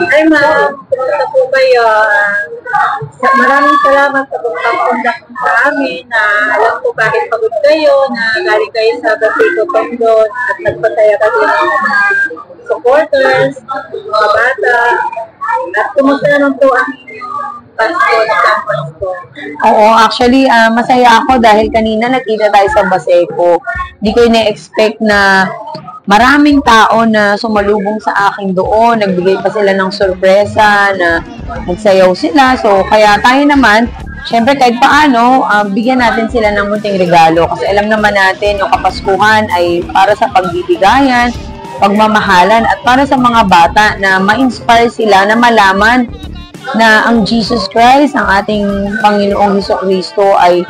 Ay ma'am, kumusta po kayo? Maraming salamat sa pagpapaundak sa amin na alam ko kahit pagod kayo na galing kayo sa Basico Tondon at nagpasaya kayo ng mga supporters, mga bata. At kumusta naman po ang inyong Pasko na Pasko? Oo, actually, masaya ako dahil kanina nakita tayo sa Baseco. Hindi ko ina-expect na maraming tao na sumalubong sa akin doon. Nagbigay pa sila ng sorpresa na magsayaw sila. So, kaya tayo naman, syempre kahit paano, bigyan natin sila ng munting regalo. Kasi alam naman natin, yung Kapaskuhan ay para sa pagbibigayan, pagmamahalan, at para sa mga bata na ma-inspire sila na malaman na ang Jesus Christ, ang ating Panginoong Hesukristo ay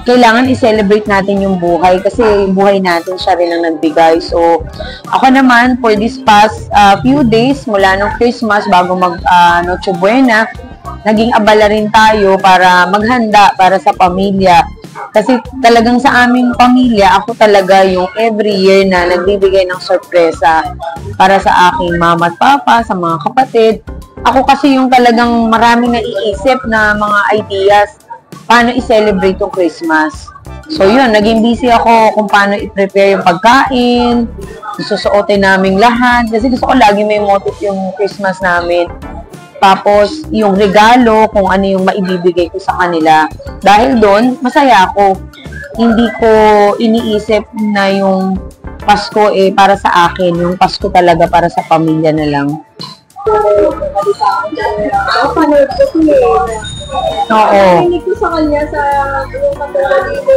kailangan i-celebrate natin yung buhay kasi yung buhay natin siya rin ang nagbigay. So, ako naman, for this past few days, mula nung Christmas, bago Noche Buena, naging abala rin tayo para maghanda para sa pamilya. Kasi talagang sa aming pamilya, ako talaga yung every year na nagbibigay ng sorpresa para sa aking mama at papa, sa mga kapatid. Ako kasi yung talagang maraming naiisip na mga ideas paano i-celebrate yung Christmas. So yun, naging busy ako kung paano i-prepare yung pagkain, susuotin naming lahat, kasi gusto ko lagi may motive yung Christmas namin. Tapos, yung regalo, kung ano yung maibibigay ko sa kanila. Dahil doon, masaya ako. Hindi ko iniisip na yung Pasko para sa akin. Yung Pasko talaga para sa pamilya na lang. Napanood ko siya Oo. Narinig ko sa kanya sa yung matulalibo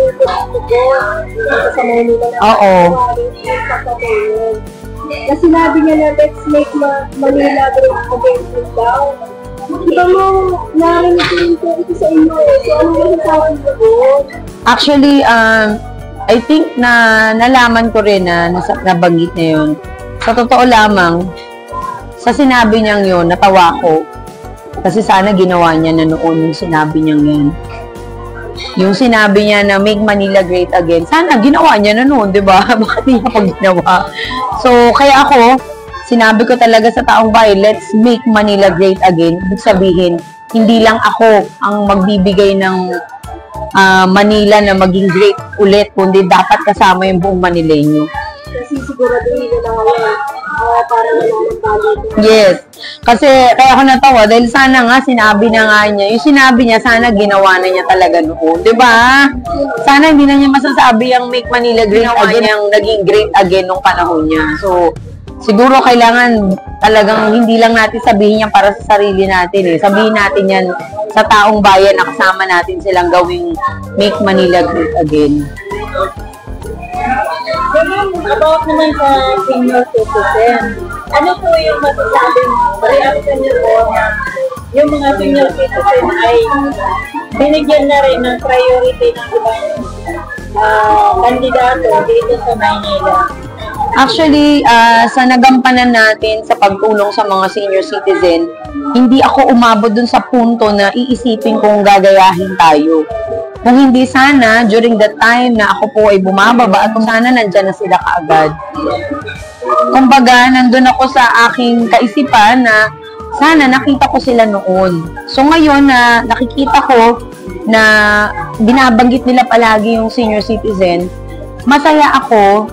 sa Manila. Oo. Na sinabi niya na let's make Manila great again daw. Diba mo, narinig ko ito sa inyo So, ano yung sasabi mo doon? Actually, I think na nalaman ko rin na nabanggit na yun. Sa totoo lamang, sa sinabi niyang yun, natawa ko. Kasi sana ginawa niya na noon yung sinabi niyang yan. Yung sinabi niya na make Manila great again, sana ginawa niya na noon, di ba? Bakit niya pa ginawa? So, kaya ako, sinabi ko talaga sa taong bayan, let's make Manila great again. Ibig sabihin, hindi lang ako ang magbibigay ng Manila na maging great ulit, kundi dapat kasama yung buong Manileño. Kasi siguraduhin na ngayon, para naman balik. Yes. Kasi kaya ako natawa dahil sana nga sinabi na nga niya. Yung sinabi niya, sana ginawa na niya talaga noon. Diba? Sana hindi na niya masasabi yung make Manila great again, yung naging great again nung panahon niya. So, siguro kailangan talagang hindi lang natin sabihin yan para sa sarili natin eh. Sabihin natin yan sa taong bayan na kasama natin silang gawing make Manila great again. About naman sa senior citizen, ano po yung masasabing reaction niyo po na yung mga senior citizen ay binigyan na rin ng priority ng ibang kandidato dito sa Maynila? Actually, sa nagampanan natin sa pagtulong sa mga senior citizen, hindi ako umabot dun sa punto na iisipin kung gagayahin tayo. Kung hindi sana, during the time na ako po ay bumababa at kung sana nandyan na sila kaagad. Kumbaga, nandun ako sa aking kaisipan na sana nakita ko sila noon. So ngayon na nakikita ko na binabanggit nila palagi yung senior citizen, masaya ako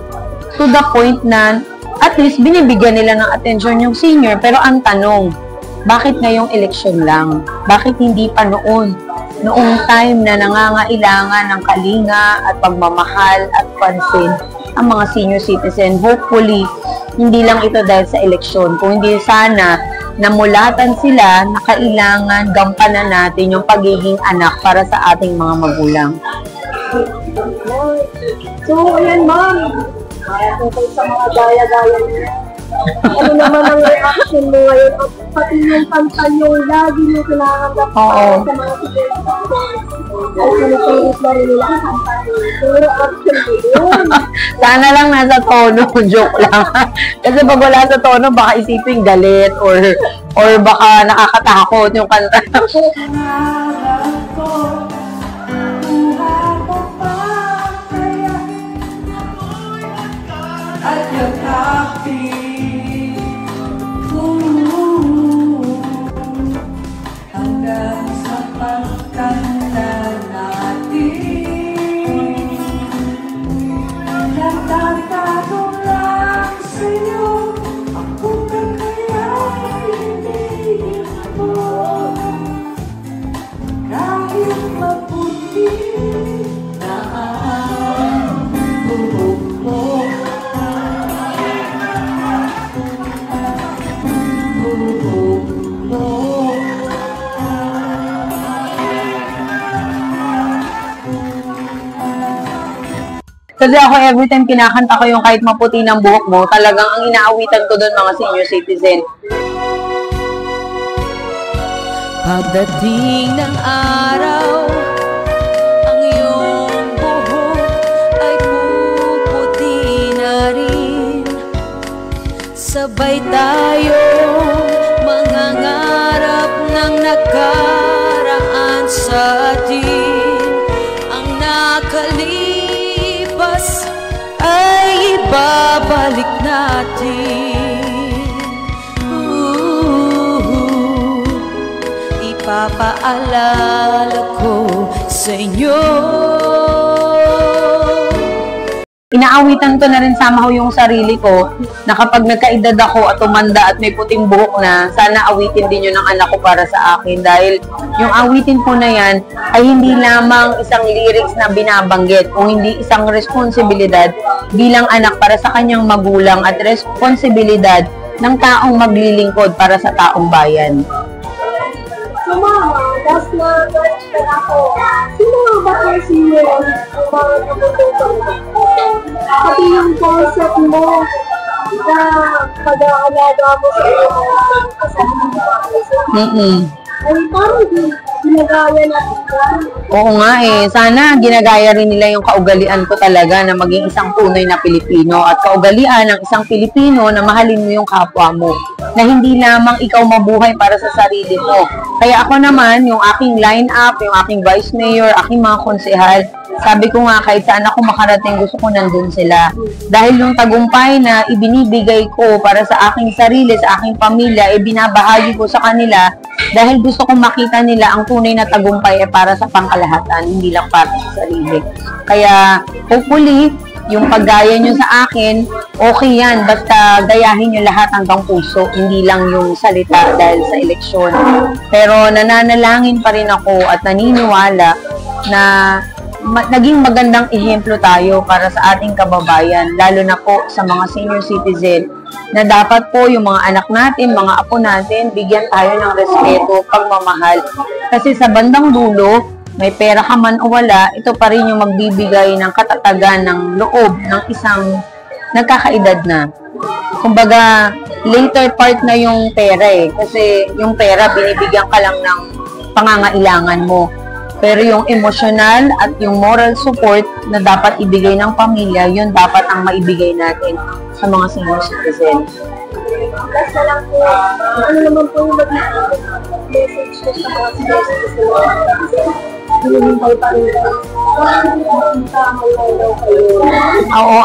to the point na at least binibigyan nila ng attention yung senior. Pero ang tanong, bakit ngayong election lang? Bakit hindi pa noon? Noong time na nangangailangan ng kalinga at pagmamahal at pansin ang mga senior citizen. Hopefully, hindi lang ito dahil sa eleksyon. Kung hindi sana, namulatan sila na kailangan gampanan natin yung pagiging anak para sa ating mga magulang. So, ayan ma'am. Tungkol sa mga gaya-gaya niya. Ano naman ang reaction mo ngayon? At pati yung kanta yung lagi nyo kinakanggap sa mga suggestions. Ay, pinipilit na rin nila ang kanta nyo. So, reaction mo yun. Sana lang nasa tono. Joke lang. Kasi pag wala sa tono, baka isipin galit or baka nakakatakot yung kanta. maputi na ang buhok mo. Buhok mo. Kasi ako every time kinakanta ko yung kahit maputi ng buhok mo, talagang ang inaawitan ko doon mga senior citizen. Pagdating ng araw, ang iyong buhok ay puputi na rin. Sabay tayong mangangarap ng nakaraan sa atin. Ang nakalipas ay ibabalik natin. Ipapaalala ko sa inyo. Inaawitan ko na rin somehow yung sarili ko na kapag nagkaedad ako at tumanda at may puting buhok na, sana awitin din yun ng anak ko para sa akin. Dahil yung awitin ko na yan ay hindi lamang isang lyrics na binabanggit, kung hindi isang responsibilidad bilang anak para sa kanyang magulang at responsibilidad ng taong maglilingkod para sa taong bayan. So mama, last na question ako. Sino nga ba kasi yun ang mga nabututan mo? Pati yung concept mo na pag-aalaga mo sa iyo kasama mo ay parang ginagaya natin yan. Oo nga eh. Sana ginagaya rin nila yung kaugalian ko talaga na maging isang tunay na Pilipino at kaugalian ng isang Pilipino na mahalin mo yung kapwa mo. Na hindi lamang ikaw mabuhay para sa sarili mo. Kaya ako naman, yung aking line-up, yung aking vice mayor, aking mga konsehal, sabi ko nga kahit saan ako makarating, gusto ko nandun sila. Dahil yung tagumpay na ibinibigay ko para sa aking sarili, sa aking pamilya, ibinabahagi ko sa kanila dahil gusto kong makita nila ang tunay na tagumpay ay para sa pangkalahatan, hindi lang para sa sarili. Kaya hopefully, yung paggaya nyo sa akin, okay yan. Basta gayahin nyo lahat hanggang puso, hindi lang yung salita dahil sa eleksyon. Pero nananalangin pa rin ako at naniniwala na naging magandang ehemplo tayo para sa ating kababayan, lalo na po sa mga senior citizen, na dapat po yung mga anak natin, mga apo natin, bigyan tayo ng respeto, pagmamahal. Kasi sa bandang dulo, may pera ka man o wala, ito pa rin yung magbibigay ng katatagan ng loob ng isang nagkakaedad na. Kumbaga, later part na yung pera eh. Kasi yung pera, binibigyan ka lang ng pangangailangan mo. Pero yung emotional at yung moral support na dapat ibigay ng pamilya, yun dapat ang maibigay natin sa mga senior citizen. Last na lang po, ano naman po yung message ko sa mga senior citizen? Hinihintay pa rin kayo. Oo,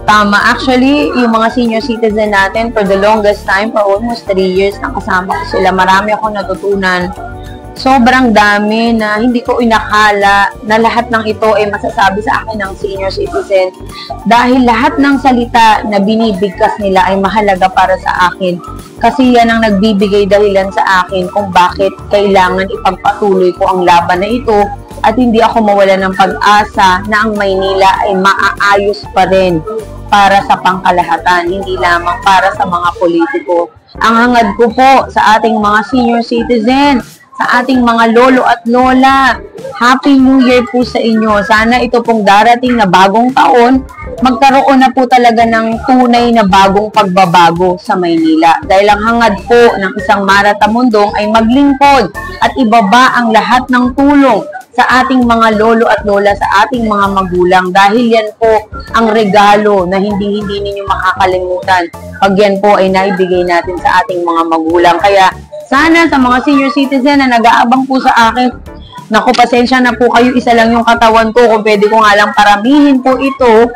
tama. Actually, yung mga senior citizen natin, for the longest time, for almost 3 years, nakasama ko sila. Marami akong natutunan. Sobrang dami na hindi ko inakala na lahat ng ito ay masasabi sa akin ng senior citizen. Dahil lahat ng salita na binibigkas nila ay mahalaga para sa akin. Kasi yan ang nagbibigay dahilan sa akin kung bakit kailangan ipagpatuloy ko ang laban na ito at hindi ako mawala ng pag-asa na ang Maynila ay maaayos pa rin para sa pangkalahatan, hindi lamang para sa mga politiko. Ang hangad ko po sa ating mga senior citizen, sa ating mga lolo at lola, Happy New Year po sa inyo. Sana ito pong darating na bagong taon, magkaroon na po talaga ng tunay na bagong pagbabago sa Maynila. Dahil ang hangad po ng isang Maratamundong ay maglingkod at ibaba ang lahat ng tulong sa ating mga lolo at lola, sa ating mga magulang. Dahil yan po ang regalo na hindi ninyo makakalimutan pag yan po ay naibigay natin sa ating mga magulang. Kaya sana sa mga senior citizen na nag-aabang po sa akin, naku, pasensya na po kayo, isa lang yung katawan ko, kung pwede ko nga lang paramihin po ito,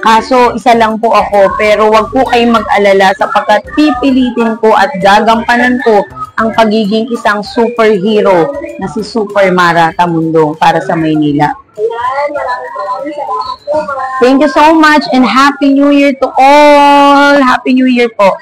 kaso isa lang po ako, pero wag po kayong mag-alala sapagkat pipilitin ko at gagampanan ko ang pagiging isang superhero na si Super Maratamundong para sa Maynila. Thank you so much and Happy New Year to all! Happy New Year po!